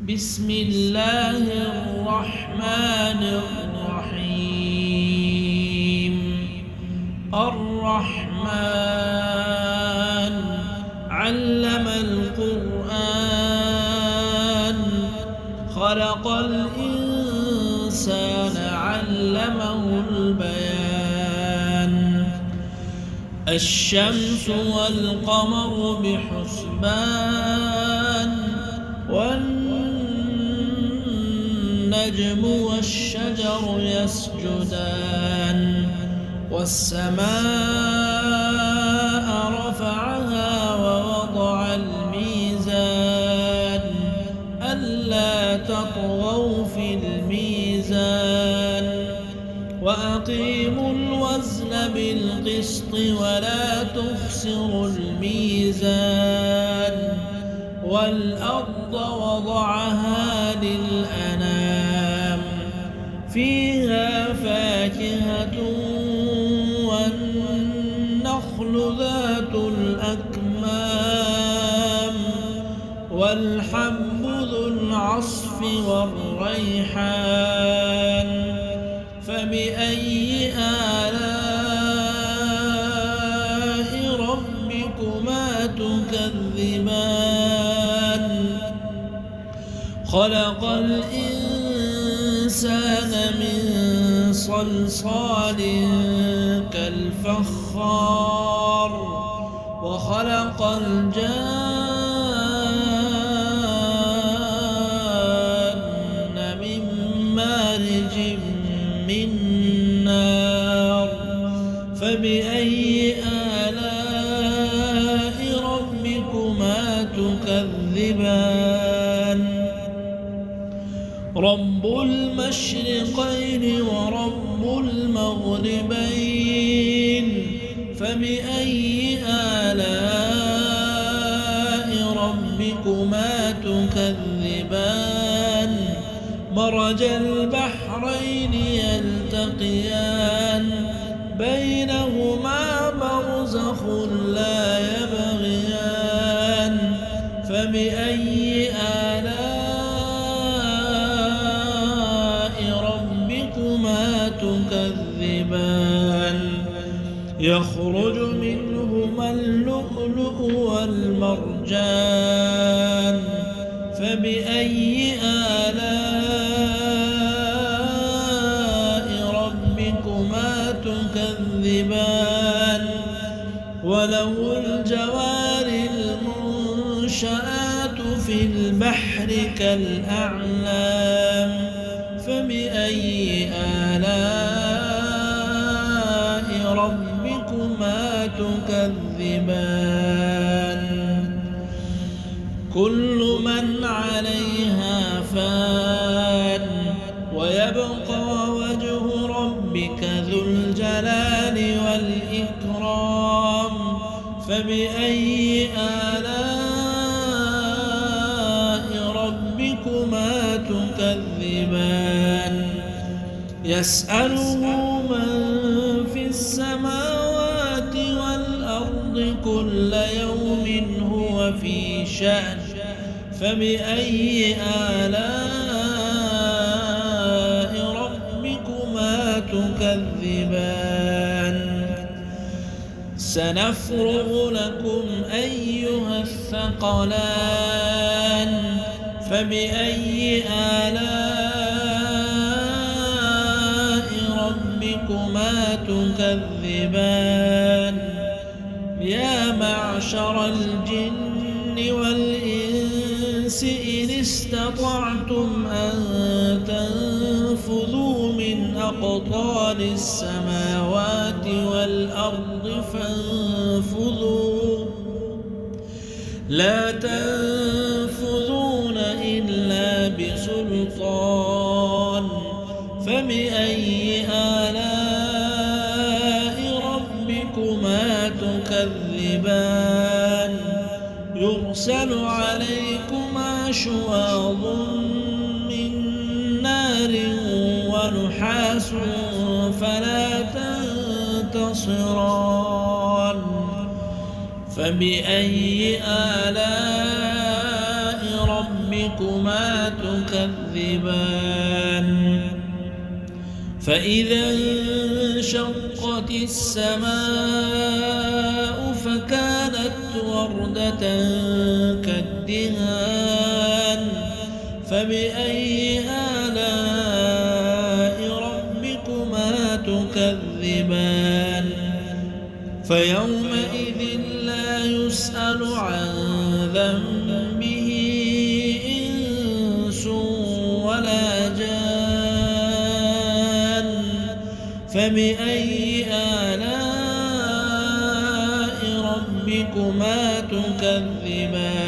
بسم الله الرحمن الرحيم. الرحمن علم القرآن خلق الإنسان علمه البيان. الشمس والقمر بحسبان والنجم والشجر يسجدان. والسماء رفعها ووضع الميزان ألا تطغوا في الميزان وأقيموا الوزن بالقسط ولا تخسروا الميزان. والأرض وضعها للأنام فيها فاكهة والنخل ذات الأكمام والحب ذو العصف والريحان. فبأي آلاء ربكما تكذبان؟ خلق الإنسان من صلصال كالفخار وخلق الجان من مارج من نار. فبأي آلاء ربكما تكذبان؟ رب المشرقين ورب المغربين. فبأي آلاء ربكما تكذبان؟ مرج البحرين يلتقيان بينهما برزخ لا يبغيان. فبأي آلاء ربكما تكذبان؟ يخرج منهما اللؤلؤ والمرجان. فبأي آلاء ربكما تكذبان؟ وله الجوار المنشآت في البحر كالأعلام. فبأي آلاء ربكما تكذبان؟ كل من عليها فان ويبقى وجه ربك ذو الجلال والإكرام. فبأي آلاء ربكما تكذبان؟ يسأله من في السماوات والأرض كل يوم هو في شأن. فبأي آلاء ربكما تكذبان؟ سنفرغ لكم أيها الثقلان. فبأي آلاء ربكما تكذبان؟ يا معشر الجن والإنس إن استطعتم أن تنفذوا من أقطار السماوات والأرض فانفذوا لا تنفذون إلا بسلطان. فبأي آلاء ربكما تكذبان؟ يرسل عليكما شواظ من نار ونحاس فلا تنتصران. فبأي آلاء ربكما ربكما تكذبان فإذا انشقت السماء فكانت وردة كالدهان فبأي آلاء ربكما تكذبان فيومئذ لا يسأل عن ذنبه إنس ولا جان فبأي آلاء ربكما تكذبان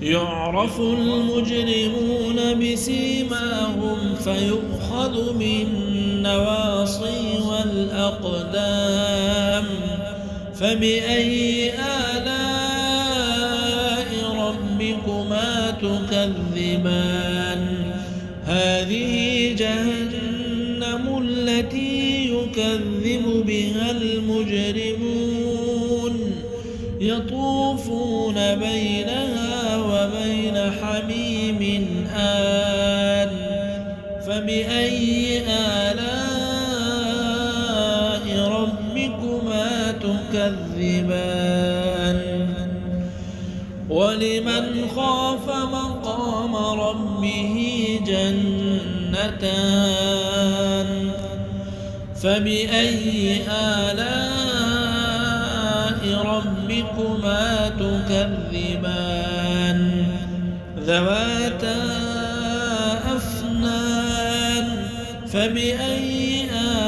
يعرف المجرمون بسيماهم فيؤخذ بالنواصي والأقدام فبأي آلاء ربكما تكذبان هذه جهنم التي يكذب بها المجرمون يطوفون بينها وبين حميم آن فبأي آلاء ربكما تكذبان ولمن خاف مقام ربه جنتان فبأي آلاء ربكما تكذبان ذواتا أفنان فبأي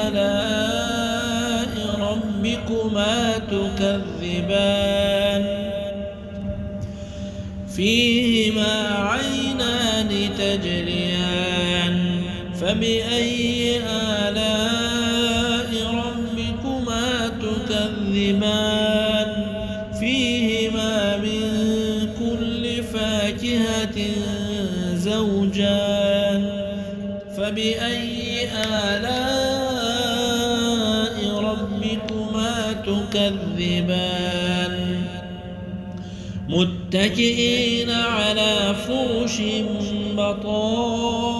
آلاء ربكما تكذبان فيهما عينان تجريان فبأي آلاء ربكما تكذبان فيهما من كل فاكهة زوجان فبأي آلاء ربكما تكذبان متكئين على فرش بطائنها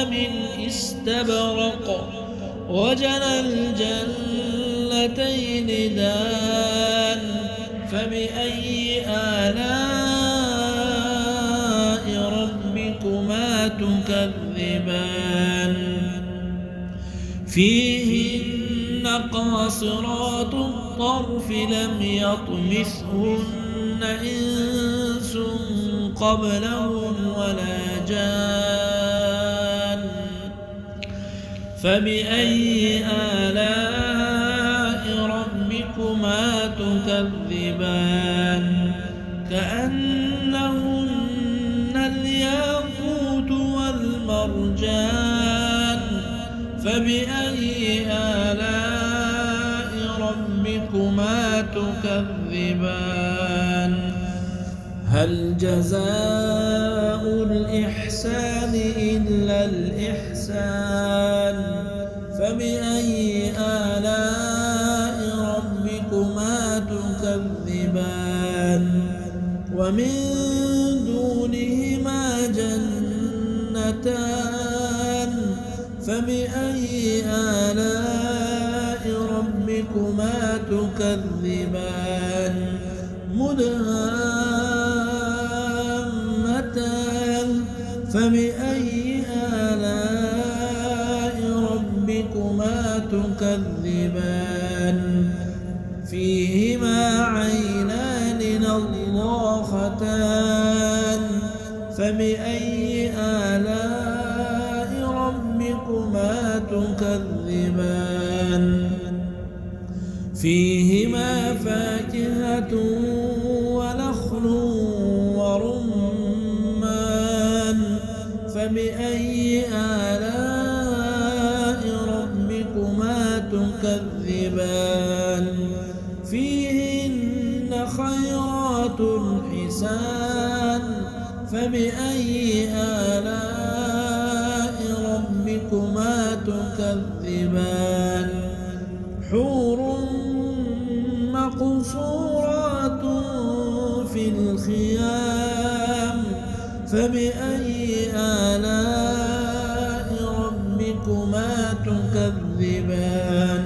من استبرق وجنى الجنتين دان فبأي آلاء ربكما تكذبان فيهن قاصرات الطرف لم يطمثهن إنس قبلهم ولا جان فبأي آلاء ربكما تكذبان كأنهن الياقوت والمرجان فبأي آلاء ربكما تكذبان هل جزاء الإحسان إلا الإحسان فبأي آلاء ربكما تكذبان ومن دونهما جنتان فبأي آلاء ربكما تكذبان مدهامتان فبأي آلاء ربكما تكذبان فيهما عينان نضاختان فبأي آلاء ربكما تكذبان فيهما فاكهة ونخل ورمان فبأي آلاء ربكما تكذبان فيهن خيرات حسان فبأي آلاء ربكما تكذبان حور مقصورات في الخيام فبأي آلاء ربكما تكذبان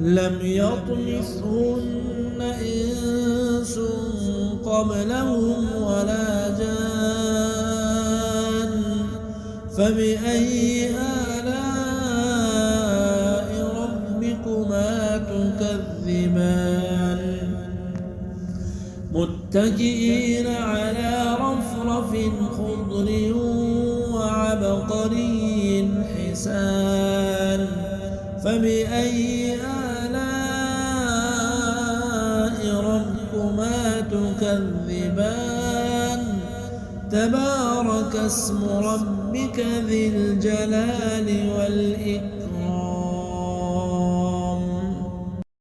لم يطمثهن إنس قبلهم ولا جان فبأي آلاء ربكما تكذبان متكئين على رفرف خضر وعبقري حسان فبأي آلاء ربكما تكذبان تبارك اسم ربك ذي الجلال والإكرام